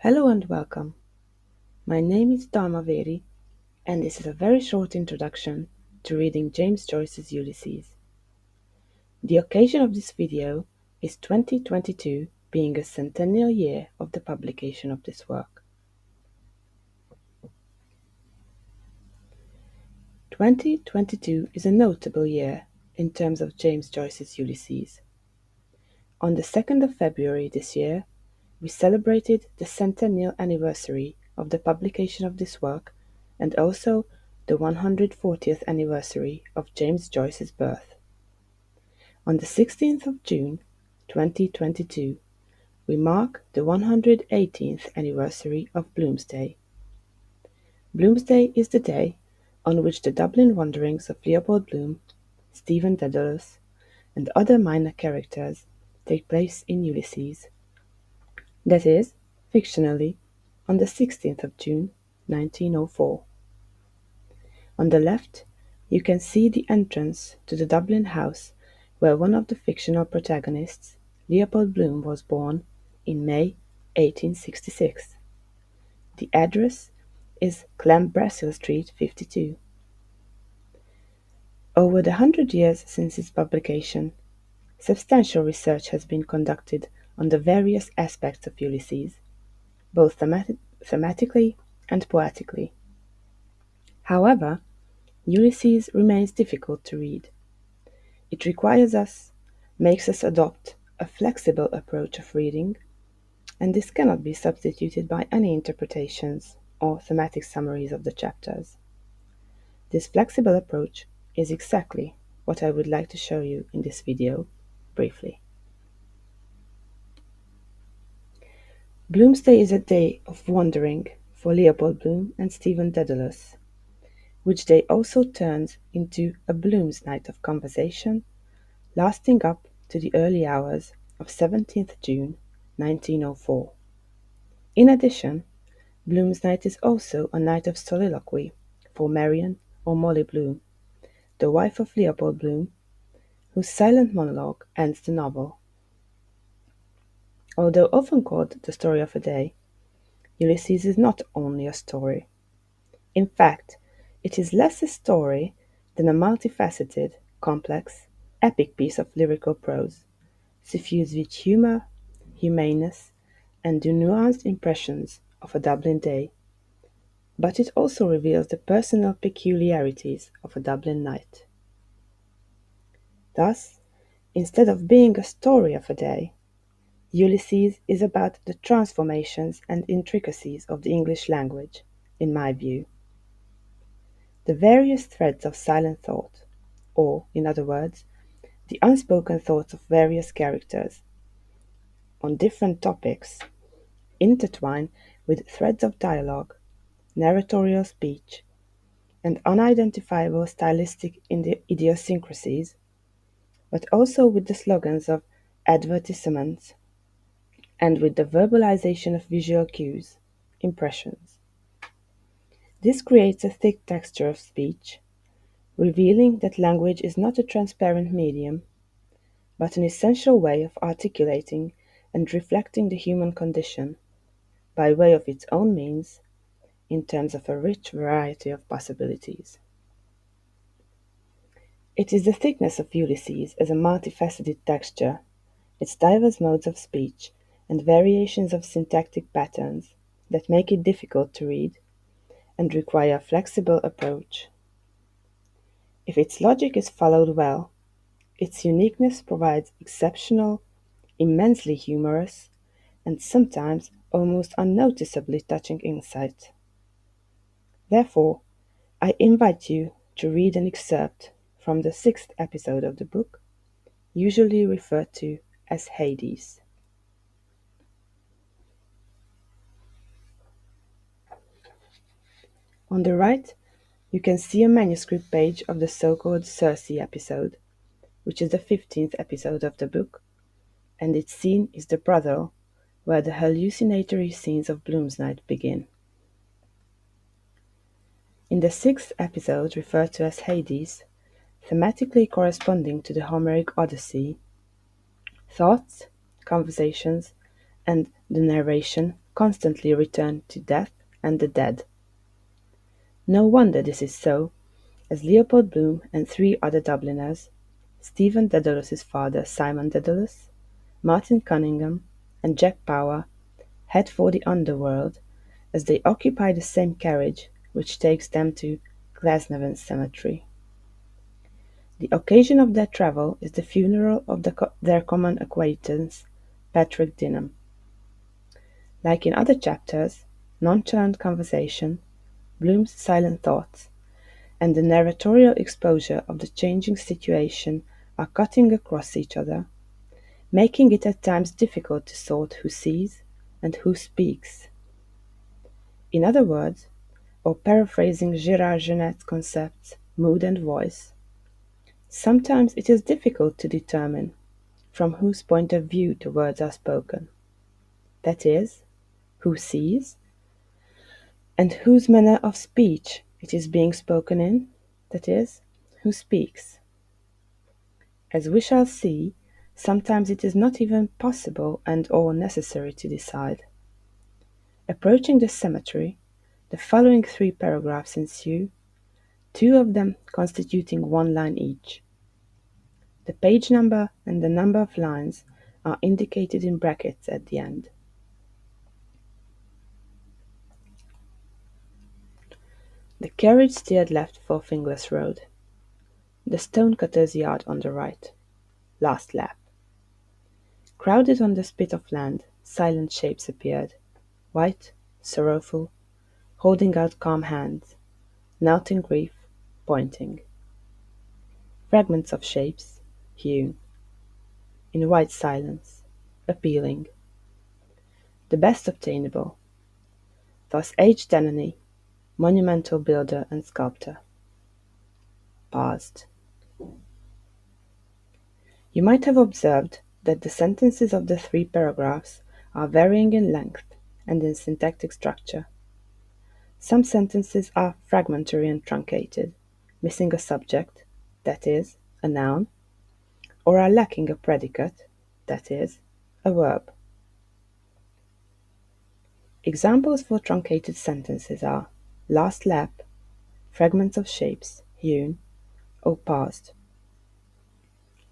Hello and welcome. My name is Dharmaveri, and this is a very short introduction to reading James Joyce's Ulysses. The occasion of this video is 2022 being a centennial year of the publication of this work. 2022 is a notable year in terms of James Joyce's Ulysses. On the 2nd of February this year, we celebrated the centennial anniversary of the publication of this work and also the 140th anniversary of James Joyce's birth. On the 16th of June 2022, we mark the 118th anniversary of Bloomsday. Bloomsday is the day on which the Dublin wanderings of Leopold Bloom, Stephen Dedalus, and other minor characters take place in Ulysses. That is, fictionally, on the 16th of June 1904. On the left, you can see the entrance to the Dublin house where one of the fictional protagonists, Leopold Bloom, was born in May 1866. The address is Clanbrassil Street 52. Over the 100 years since its publication, substantial research has been conducted on the various aspects of Ulysses, both thematically and poetically. However, Ulysses remains difficult to read. It makes us adopt a flexible approach of reading, and this cannot be substituted by any interpretations or thematic summaries of the chapters. This flexible approach is exactly what I would like to show you in this video, briefly. Bloomsday is a day of wandering for Leopold Bloom and Stephen Dedalus, which day also turns into a Bloom's night of conversation, lasting up to the early hours of 17th June 1904. In addition, Bloom's night is also a night of soliloquy for Marion or Molly Bloom, the wife of Leopold Bloom, whose silent monologue ends the novel. Although often called the story of a day, Ulysses is not only a story. In fact, it is less a story than a multifaceted, complex, epic piece of lyrical prose, suffused with humor, humaneness, and the nuanced impressions of a Dublin day. But it also reveals the personal peculiarities of a Dublin night. Thus, instead of being a story of a day, Ulysses is about the transformations and intricacies of the English language, in my view. The various threads of silent thought, or, in other words, the unspoken thoughts of various characters on different topics, intertwine with threads of dialogue, narratorial speech, and unidentifiable stylistic idiosyncrasies, but also with the slogans of advertisements and with the verbalization of visual cues, impressions. This creates a thick texture of speech, revealing that language is not a transparent medium, but an essential way of articulating and reflecting the human condition, by way of its own means, in terms of a rich variety of possibilities. It is the thickness of Ulysses as a multifaceted texture, its diverse modes of speech, and variations of syntactic patterns that make it difficult to read and require a flexible approach. If its logic is followed well, its uniqueness provides exceptional, immensely humorous, and sometimes almost unnoticeably touching insight. Therefore, I invite you to read an excerpt from the 6th episode of the book, usually referred to as Hades. On the right, you can see a manuscript page of the so-called Circe episode, which is the 15th episode of the book, and its scene is the brothel where the hallucinatory scenes of Bloom's Night begin. In the 6th episode, referred to as Hades, thematically corresponding to the Homeric Odyssey, thoughts, conversations, and the narration constantly return to death and the dead. No wonder this is so, as Leopold Bloom and three other Dubliners, Stephen Daedalus's father Simon Daedalus, Martin Cunningham, and Jack Power, head for the underworld as they occupy the same carriage which takes them to Glasnevin Cemetery. The occasion of their travel is the funeral of their common acquaintance, Patrick Dinham. Like in other chapters, nonchalant conversation, Bloom's silent thoughts, and the narratorial exposure of the changing situation are cutting across each other, making it at times difficult to sort who sees and who speaks. In other words, or paraphrasing Gérard Genette's concepts, mood and voice, sometimes it is difficult to determine from whose point of view the words are spoken. That is, who sees, and whose manner of speech it is being spoken in, that is, who speaks. As we shall see, sometimes it is not even possible and or necessary to decide. Approaching the cemetery, the following three paragraphs ensue, two of them constituting one line each. The page number and the number of lines are indicated in brackets at the end. The carriage steered left for Finglas Road. The Stonecutter's Yard on the right. Last lap. Crowded on the spit of land, silent shapes appeared, white, sorrowful, holding out calm hands, knelt in grief, pointing. Fragments of shapes, hewn, in white silence, appealing. The best obtainable. Thus H. Dennany, monumental builder and sculptor. Paused. You might have observed that the sentences of the three paragraphs are varying in length and in syntactic structure. Some sentences are fragmentary and truncated, missing a subject, that is, a noun, or are lacking a predicate, that is, a verb. Examples for truncated sentences are last lap, fragments of shapes, hewn, or paused.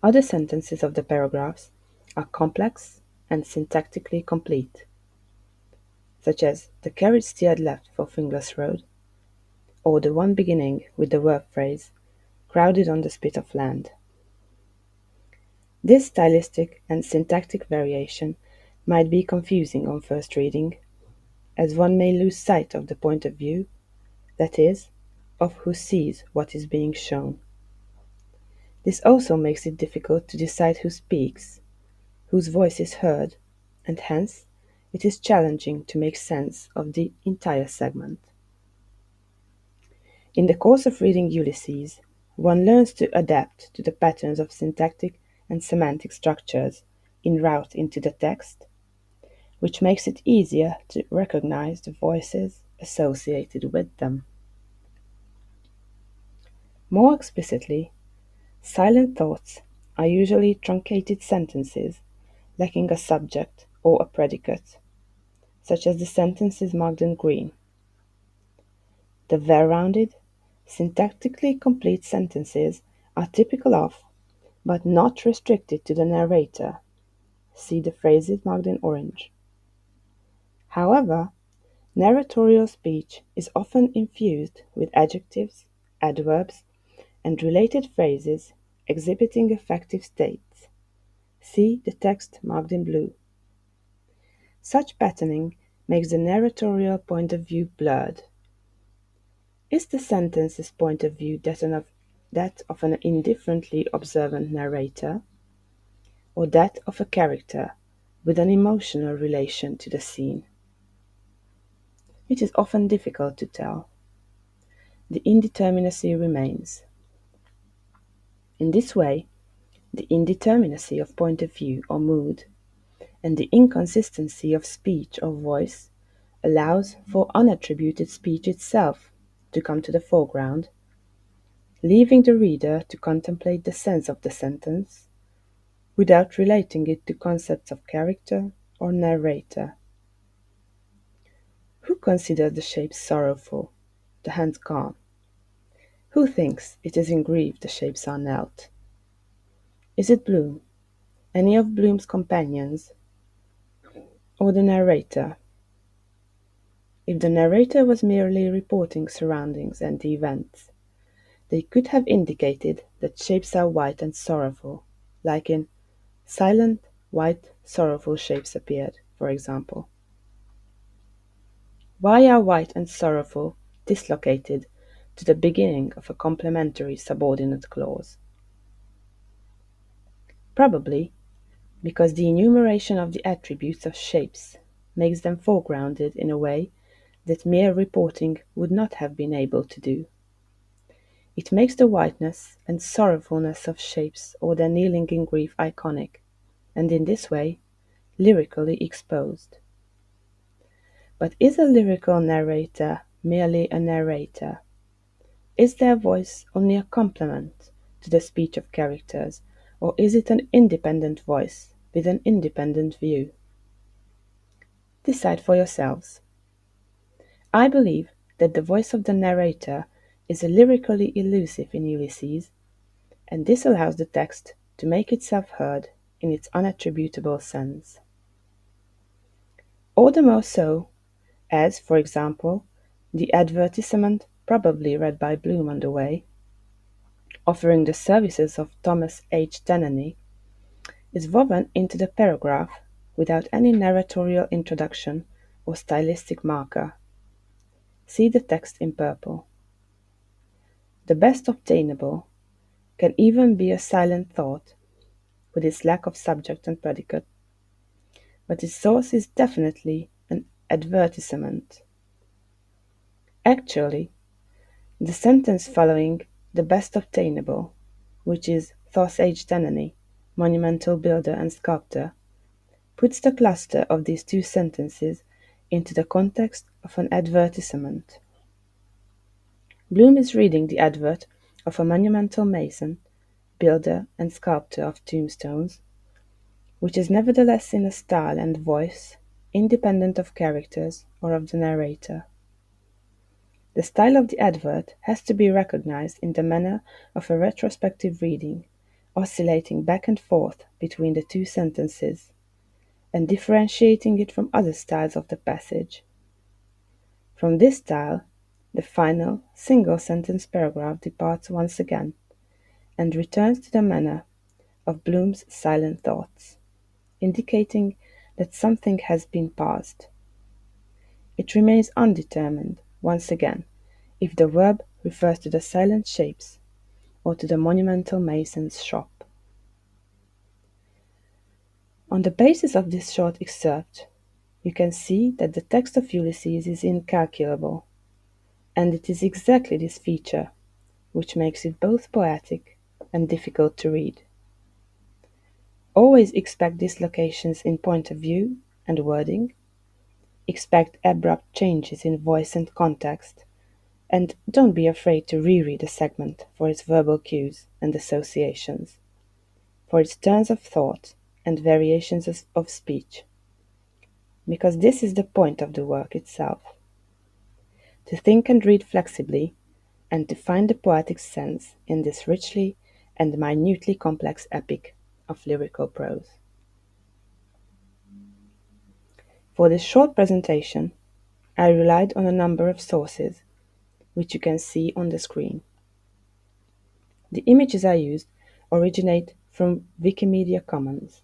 Other sentences of the paragraphs are complex and syntactically complete, such as the carriage steered left for Finglas Road, or the one beginning with the verb phrase crowded on the spit of land. This stylistic and syntactic variation might be confusing on first reading, as one may lose sight of the point of view, that is, of who sees what is being shown. This also makes it difficult to decide who speaks, whose voice is heard, and hence it is challenging to make sense of the entire segment. In the course of reading Ulysses, one learns to adapt to the patterns of syntactic and semantic structures en route into the text, which makes it easier to recognize the voices associated with them. More explicitly, silent thoughts are usually truncated sentences lacking a subject or a predicate, such as the sentences marked in green. The well-rounded, syntactically complete sentences are typical of, but not restricted to the narrator. See the phrases marked in orange. However, narratorial speech is often infused with adjectives, adverbs, and related phrases exhibiting affective states. See the text marked in blue. Such patterning makes the narratorial point of view blurred. Is the sentence's point of view that of an indifferently observant narrator, or that of a character with an emotional relation to the scene? It is often difficult to tell. The indeterminacy remains. In this way, the indeterminacy of point of view or mood and the inconsistency of speech or voice allows for unattributed speech itself to come to the foreground, leaving the reader to contemplate the sense of the sentence without relating it to concepts of character or narrator. Who considers the shape sorrowful, the hand calm? Who thinks it is in grief the shapes are knelt? Is it Bloom, any of Bloom's companions, or the narrator? If the narrator was merely reporting surroundings and events, they could have indicated that shapes are white and sorrowful, like in "Silent, white, sorrowful shapes appeared," for example. Why are white and sorrowful dislocated to the beginning of a complementary subordinate clause? Probably because the enumeration of the attributes of shapes makes them foregrounded in a way that mere reporting would not have been able to do. It makes the whiteness and sorrowfulness of shapes or their kneeling in grief iconic, and in this way, lyrically exposed. But is a lyrical narrator merely a narrator? Is their voice only a complement to the speech of characters, or is it an independent voice with an independent view? Decide for yourselves. I believe that the voice of the narrator is lyrically elusive in Ulysses, and this allows the text to make itself heard in its unattributable sense. All the more so, as, for example, the advertisement, probably read by Bloom on the way, offering the services of Thomas H. Denneny, is woven into the paragraph without any narratorial introduction or stylistic marker. See the text in purple. The best obtainable can even be a silent thought, with its lack of subject and predicate, but its source is definitely an advertisement. Actually, the sentence following "the best obtainable," which is "Thos H. Denneny, monumental builder and sculptor," puts the cluster of these two sentences into the context of an advertisement. Bloom is reading the advert of a monumental mason, builder, and sculptor of tombstones, which is nevertheless in a style and voice independent of characters or of the narrator. The style of the advert has to be recognized in the manner of a retrospective reading, oscillating back and forth between the two sentences, and differentiating it from other styles of the passage. From this style, the final, single-sentence paragraph departs once again, and returns to the manner of Bloom's silent thoughts, indicating that something has been passed. It remains undetermined, once again, if the verb refers to the silent shapes or to the monumental mason's shop. On the basis of this short excerpt, you can see that the text of Ulysses is incalculable, and it is exactly this feature which makes it both poetic and difficult to read. Always expect dislocations in point of view and wording, expect abrupt changes in voice and context, and don't be afraid to reread a segment for its verbal cues and associations, for its turns of thought and variations of speech, because this is the point of the work itself. To think and read flexibly, and to find the poetic sense in this richly and minutely complex epic of lyrical prose. For this short presentation, I relied on a number of sources, which you can see on the screen. The images I used originate from Wikimedia Commons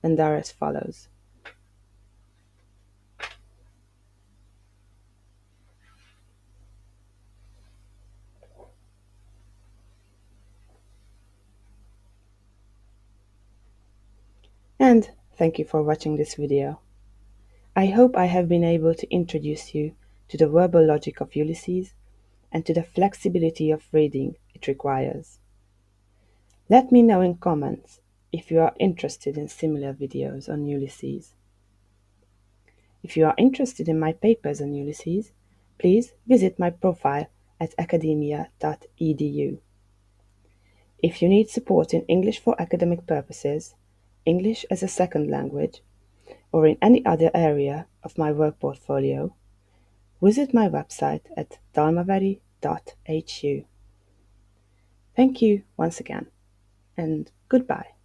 and are as follows. And thank you for watching this video. I hope I have been able to introduce you to the verbal logic of Ulysses and to the flexibility of reading it requires. Let me know in comments if you are interested in similar videos on Ulysses. If you are interested in my papers on Ulysses, please visit my profile at academia.edu. If you need support in English for academic purposes, English as a second language, or in any other area of my work portfolio, visit my website at dalmavari.hu. Thank you once again, and goodbye.